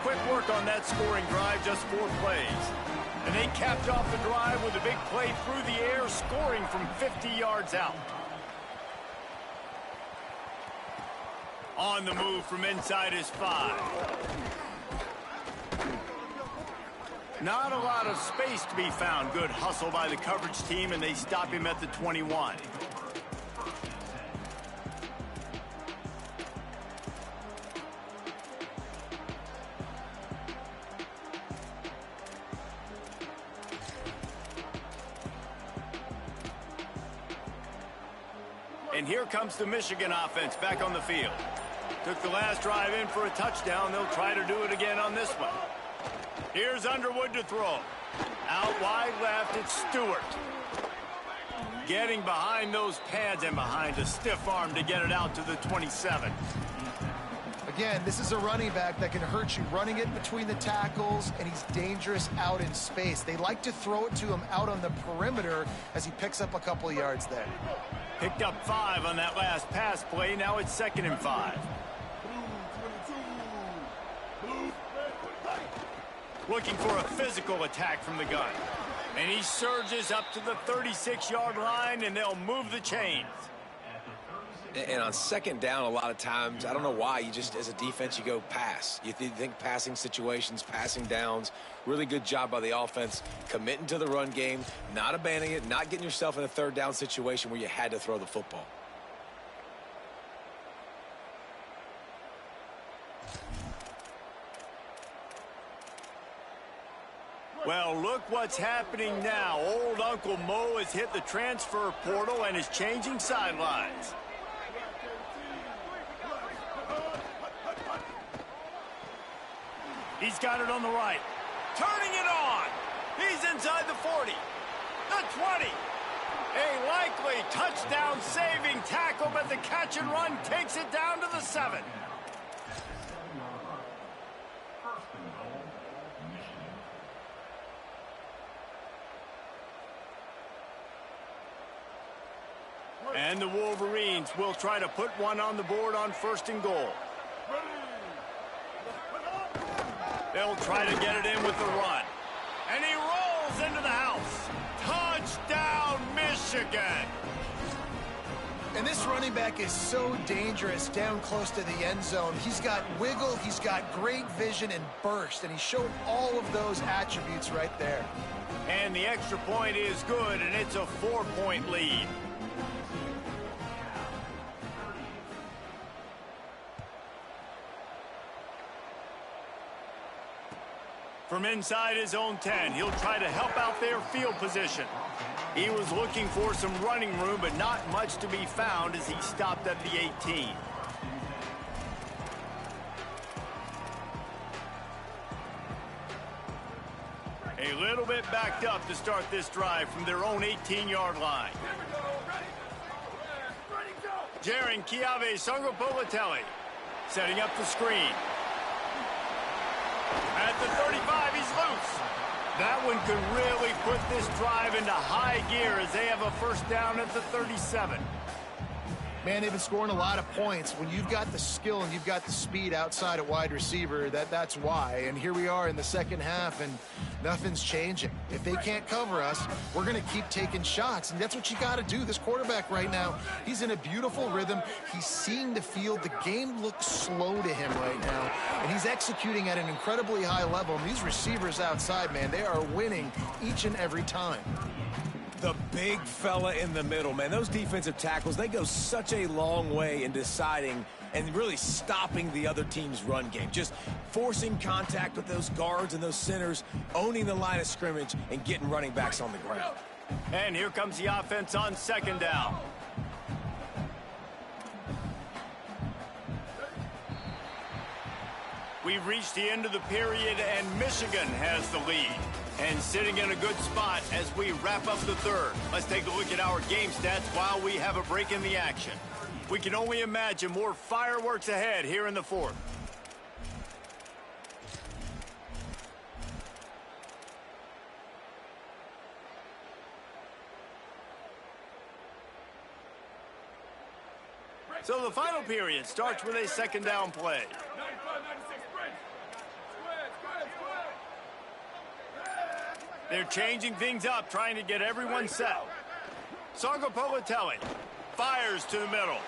Quick work on that scoring drive, just 4 plays. And they capped off the drive with a big play through the air, scoring from 50 yards out. On the move from inside his 5. Not a lot of space to be found. Good hustle by the coverage team, and they stop him at the 21. And here comes the Michigan offense back on the field. Took the last drive in for a touchdown. They'll try to do it again on this one. Here's Underwood to throw. Out wide left, it's Stewart. Getting behind those pads and behind a stiff arm to get it out to the 27. Again, this is a running back that can hurt you running it between the tackles, and he's dangerous out in space. They like to throw it to him out on the perimeter as he picks up a couple of yards there. Picked up 5 on that last pass play. Now it's 2nd and 5. Looking for a physical attack from the gun. And he surges up to the 36-yard line, and they'll move the chains. And on 2nd down, a lot of times, I don't know why, you just, as a defense, you go pass. You think passing situations, passing downs. Really good job by the offense, committing to the run game, not abandoning it, not getting yourself in a 3rd down situation where you had to throw the football. Well, look what's happening now. Old Uncle Mo has hit the transfer portal and is changing sidelines. He's got it on the right. Turning it on. He's inside the 40. The 20. A likely touchdown-saving tackle, but the catch and run takes it down to the 7. And the Wolverines will try to put one on the board on 1st and goal. They'll try to get it in with the run. And he rolls into the house. Touchdown, Michigan! And this running back is so dangerous down close to the end zone. He's got wiggle, he's got great vision and burst, and he showed all of those attributes right there. And the extra point is good, and it's a 4-point lead. From inside his own 10, he'll try to help out their field position. He was looking for some running room, but not much to be found as he stopped at the 18. A little bit backed up to start this drive from their own 18-yard line. Jaron Chiave Songopolitelli setting up the screen. At the 35, he's loose. That one could really put this drive into high gear as they have a first down at the 37. Man, they've been scoring a lot of points. When you've got the skill and you've got the speed outside at wide receiver, that's why. And here we are in the second half, and nothing's changing. If they can't cover us, we're going to keep taking shots, and that's what you got to do. This quarterback right now, he's in a beautiful rhythm. He's seeing the field. The game looks slow to him right now, and he's executing at an incredibly high level. And these receivers outside, man, they are winning each and every time. The big fella in the middle, man. Those defensive tackles, they go such a long way in deciding and really stopping the other team's run game. Just forcing contact with those guards and those centers, owning the line of scrimmage, and getting running backs on the ground. And here comes the offense on second down. We've reached the end of the period, and Michigan has the lead. And sitting in a good spot as we wrap up the third. Let's take a look at our game stats while we have a break in the action. We can only imagine more fireworks ahead here in the fourth. So the final period starts with a second down play. They're changing things up, trying to get everyone set. Songopolitelli fires to the middle.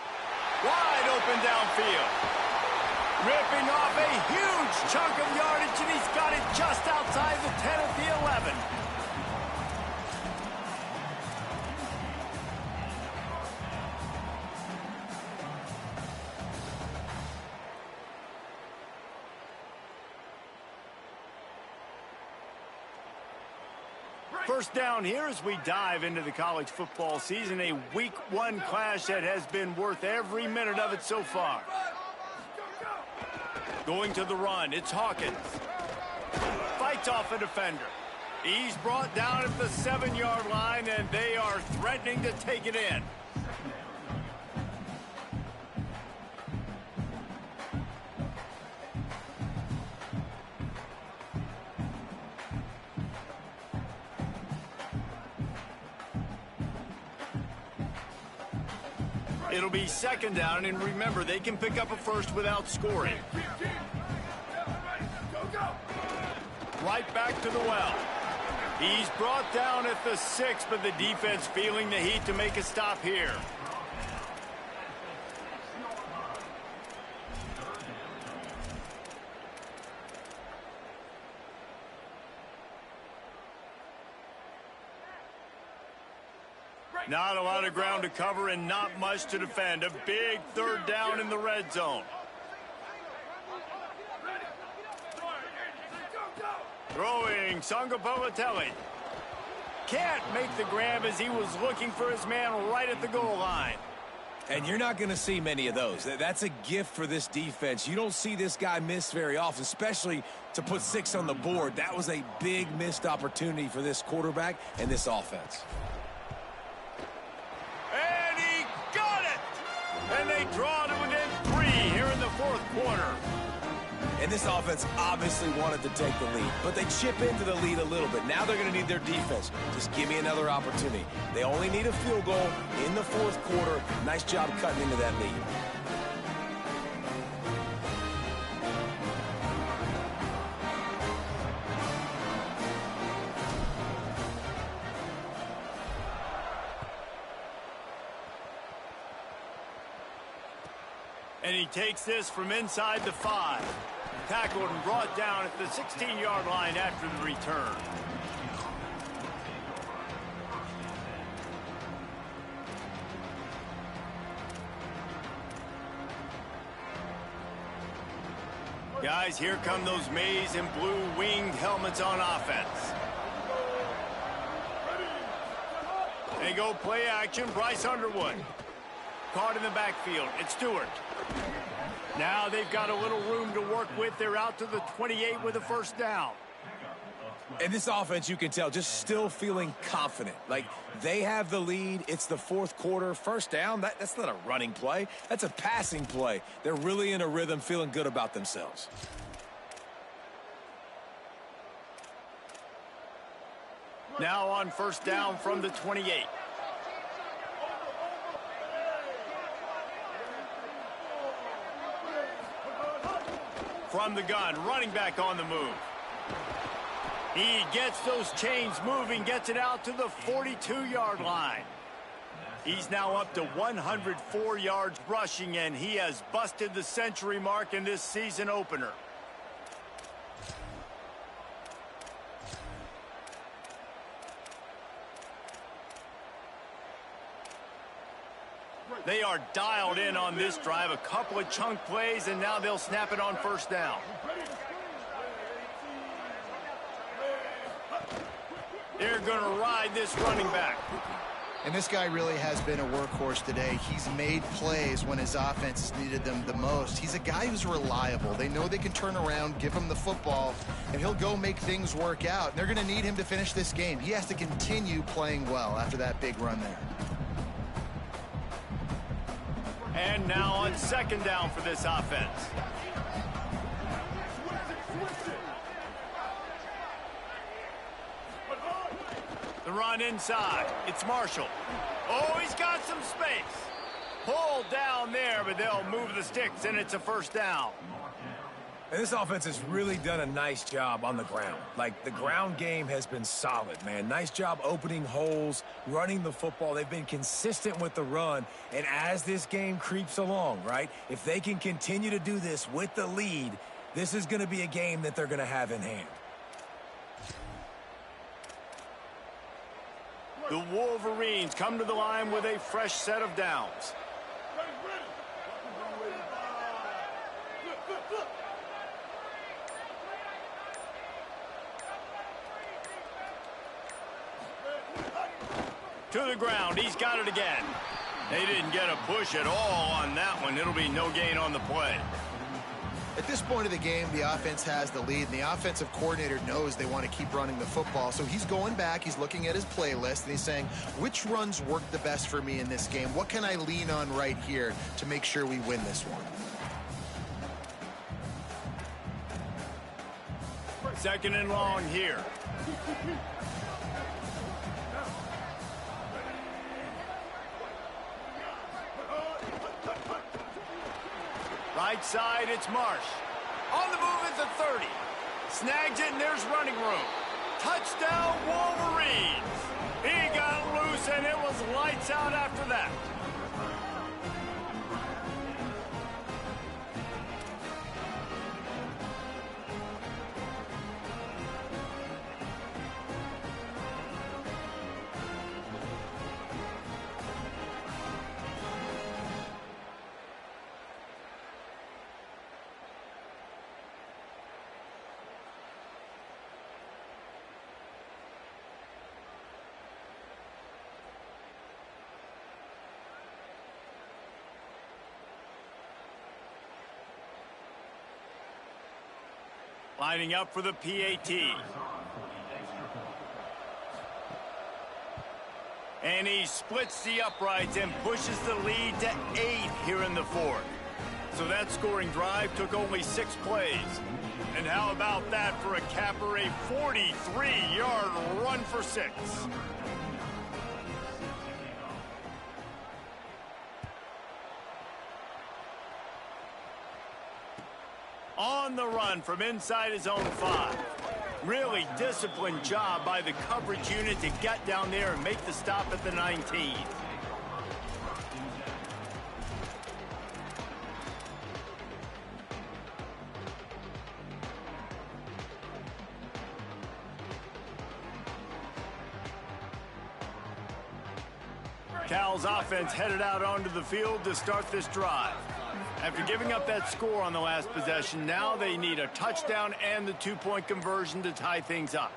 Wide open downfield. Ripping off a huge chunk of yardage, and he's got it just outside the 10 at the 11. First down here as we dive into the college football season, a week one clash that has been worth every minute of it so far. Going to the run, it's Hawkins. Fights off a defender. He's brought down at the 7-yard line, and they are threatening to take it in. It'll be second down, and remember, they can pick up a first without scoring. Right back to the well. He's brought down at the 6, but the defense feeling the heat to make a stop here. Not a lot of ground to cover and not much to defend. A big third down in the red zone. Throwing Songopolitelli. Can't make the grab as he was looking for his man right at the goal line. And you're not going to see many of those. That's a gift for this defense. You don't see this guy miss very often, especially to put 6 on the board. That was a big missed opportunity for this quarterback and this offense. And he got it! And they draw to within 3 here in the fourth quarter. And this offense obviously wanted to take the lead, but they chip into the lead a little bit. Now they're going to need their defense. Just give me another opportunity. They only need a field goal in the fourth quarter. Nice job cutting into that lead. And he takes this from inside the 5. Tackled and brought down at the 16-yard line after the return. Guys, here come those maize and blue winged helmets on offense. They go play action. Bryce Underwood. Caught in the backfield. It's Stewart. Now they've got a little room to work with. They're out to the 28 with a first down. And this offense, you can tell, just still feeling confident. Like, they have the lead. It's the fourth quarter. First down, that's not a running play. That's a passing play. They're really in a rhythm, feeling good about themselves. Now on first down from the 28. From the gun, running back on the move. He gets those chains moving, gets it out to the 42-yard line. He's now up to 104 yards rushing, and he has busted the century mark in this season opener. They are dialed in on this drive. A couple of chunk plays, and now they'll snap it on first down. They're going to ride this running back. And this guy really has been a workhorse today. He's made plays when his offense needed them the most. He's a guy who's reliable. They know they can turn around, give him the football, and he'll go make things work out. And they're going to need him to finish this game. He has to continue playing well after that big run there. And now on second down for this offense. The run inside. It's Marshall. Oh, he's got some space. Pulled down there, but they'll move the sticks, and it's a first down. And this offense has really done a nice job on the ground. Like, the ground game has been solid, man. Nice job opening holes, running the football. They've been consistent with the run. And as this game creeps along, right, if they can continue to do this with the lead, this is going to be a game that they're going to have in hand. The Wolverines come to the line with a fresh set of downs. To the ground. He's got it again. They didn't get a push at all on that one. It'll be no gain on the play. At this point of the game, the offense has the lead, and the offensive coordinator knows they want to keep running the football. So he's going back, he's looking at his playlist, and he's saying, which runs work the best for me in this game? What can I lean on right here to make sure we win this one? Second and long here. Right side, it's Marsh. On the move at the 30. Snags it, and there's running room. Touchdown, Wolverines. He got loose, and it was lights out after that. Lining up for the PAT. And he splits the uprights and pushes the lead to 8 here in the fourth. So that scoring drive took only 6 plays. And how about that for a capper, a 43-yard run for 6. On the run from inside his own 5. Really disciplined job by the coverage unit to get down there and make the stop at the 19. Cal's offense headed out onto the field to start this drive. After giving up that score on the last possession, now they need a touchdown and the two-point conversion to tie things up.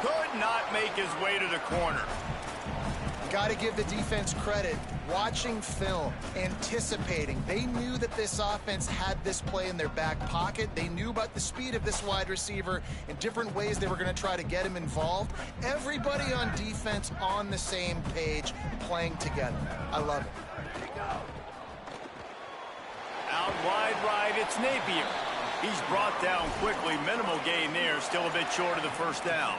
Could not make his way to the corner. Got to give the defense credit. Watching film, anticipating. They knew that this offense had this play in their back pocket. They knew about the speed of this wide receiver and different ways they were going to try to get him involved. Everybody on defense on the same page, playing together. I love it. Out wide right, it's Napier. He's brought down quickly. Minimal gain there, still a bit short of the first down.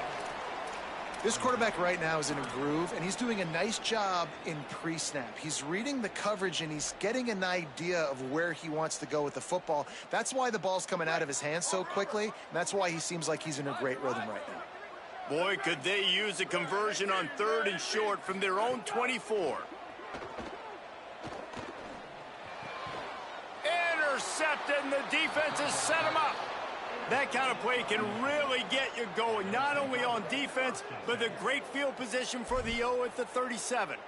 This quarterback right now is in a groove, and he's doing a nice job in pre-snap. He's reading the coverage, and he's getting an idea of where he wants to go with the football. That's why the ball's coming out of his hands so quickly, and that's why he seems like he's in a great rhythm right now. Boy, could they use a conversion on 3rd and short from their own 24. Intercepted, and the defense has set him up. That kind of play can really get you going, not only on defense, but the great field position for the O at the 37.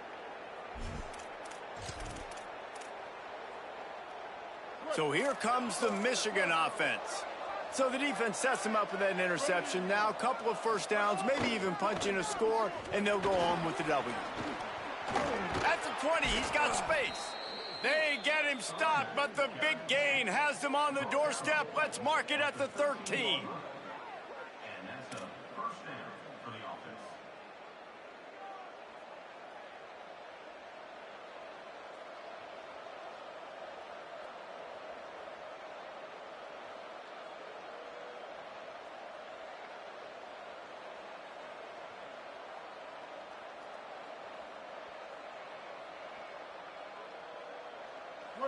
So here comes the Michigan offense. So the defense sets them up with that interception. Now a couple of first downs, maybe even punch in a score, and they'll go home with the W. At the 20, he's got space. They get him stopped, but the big gain has them on the doorstep. Let's mark it at the 13.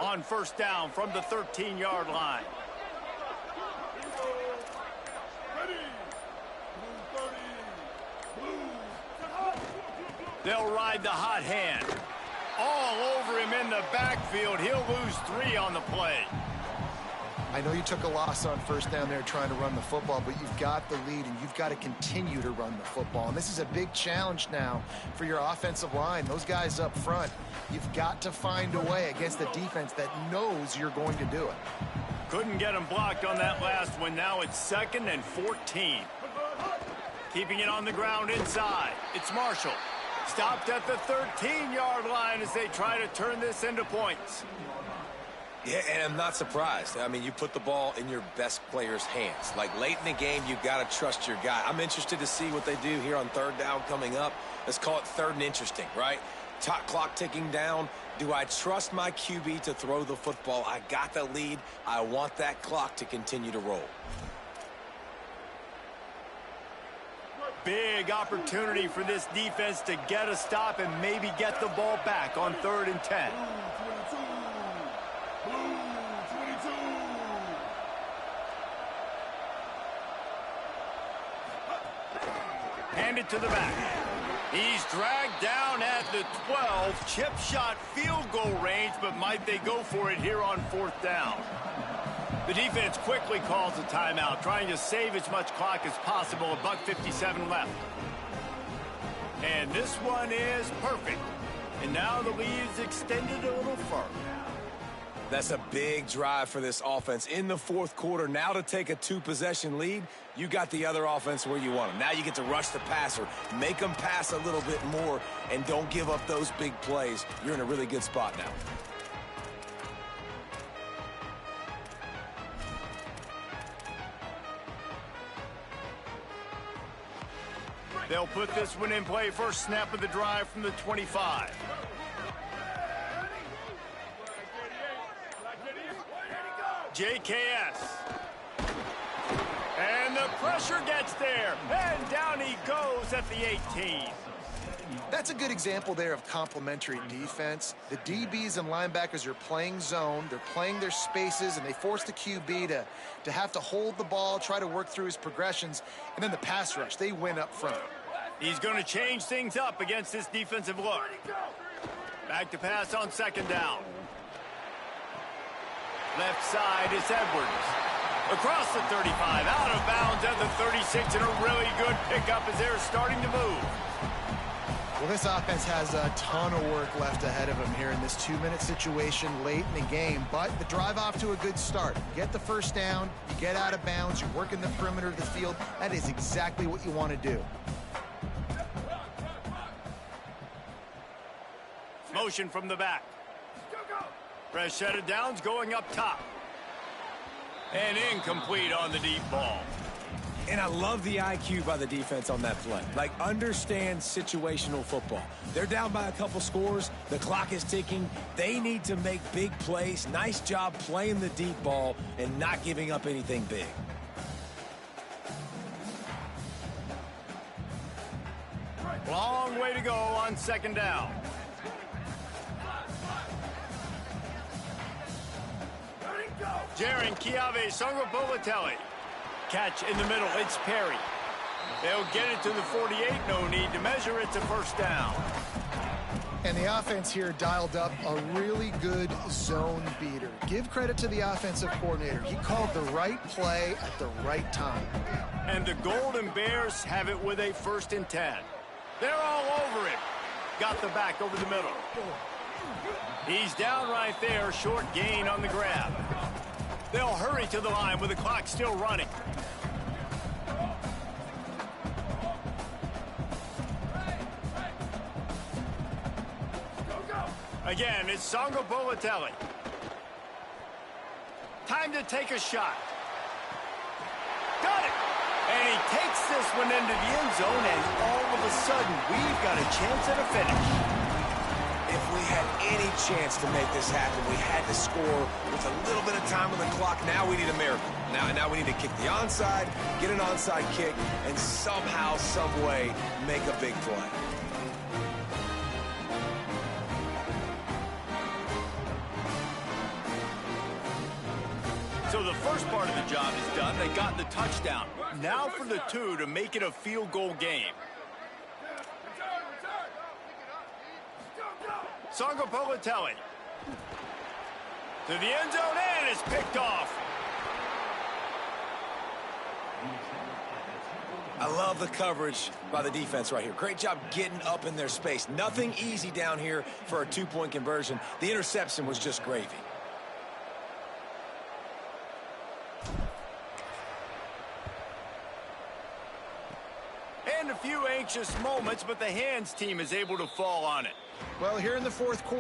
On first down from the 13-yard line. They'll ride the hot hand. All over him in the backfield. He'll lose 3 on the play. I know you took a loss on first down there trying to run the football, but you've got the lead, and you've got to continue to run the football. And this is a big challenge now for your offensive line. Those guys up front, you've got to find a way against a defense that knows you're going to do it. Couldn't get him blocked on that last one. Now it's 2nd and 14. Keeping it on the ground inside. It's Marshall. Stopped at the 13-yard line as they try to turn this into points. Yeah, and I'm not surprised. I mean, you put the ball in your best player's hands. Like, late in the game, you've got to trust your guy. I'm interested to see what they do here on 3rd down coming up. Let's call it 3rd and interesting, right? Clock ticking down. Do I trust my QB to throw the football? I got the lead. I want that clock to continue to roll. Big opportunity for this defense to get a stop and maybe get the ball back on 3rd and 10. Handed to the back. He's dragged down at the 12. Chip shot field goal range, but might they go for it here on 4th down? The defense quickly calls a timeout, trying to save as much clock as possible. $1:57 left. And this one is perfect. And now the lead is extended a little further. That's a big drive for this offense in the 4th quarter. Now to take a 2-possession lead, you got the other offense where you want them. Now you get to rush the passer, make them pass a little bit more, and don't give up those big plays. You're in a really good spot now. They'll put this one in play. First snap of the drive from the 25. JKS. And the pressure gets there. And down he goes at the 18. That's a good example there of complementary defense. The DBs and linebackers are playing zone. They're playing their spaces, and they force the QB to have to hold the ball, try to work through his progressions. And then the pass rush, they win up front. He's going to change things up against this defensive look. Back to pass on 2nd down. Left side is Edwards. Across the 35, out of bounds at the 36, and a really good pickup as they're starting to move. Well, this offense has a ton of work left ahead of them here in this 2-minute situation late in the game, but the drive off to a good start. You get the first down, you get out of bounds, you work in the perimeter of the field. That is exactly what you want to do. Motion from the back. Fresh set of downs going up top. And incomplete on the deep ball. And I love the IQ by the defense on that play. Like, understand situational football. They're down by a couple scores. The clock is ticking. They need to make big plays. Nice job playing the deep ball and not giving up anything big. Long way to go on second down. Jaron Chiave Songopolatelli. Catch in the middle, it's Perry. They'll get it to the 48, no need to measure, it's a first down. And the offense here dialed up a really good zone beater. Give credit to the offensive coordinator. He called the right play at the right time. And the Golden Bears have it with a 1st and 10. They're all over him. Got the back over the middle. He's down right there, short gain on the grab. They'll hurry to the line with the clock still running. Again, it's Songopolatelli. Time to take a shot. Got it! And he takes this one into the end zone, and all of a sudden, we've got a chance at a finish. If we had any chance to make this happen, we had to score with a little bit of time on the clock. Now we need a miracle. Now we need to kick the onside, get an onside kick, and somehow, some way, make a big play. So the first part of the job is done. They got the touchdown. Now for the 2 to make it a field goal game. Songopolatelli. To the end zone, and it's picked off. I love the coverage by the defense right here. Great job getting up in their space. Nothing easy down here for a 2-point conversion. The interception was just gravy. And a few anxious moments, but the hands team is able to fall on it. Well, here in the fourth quarter,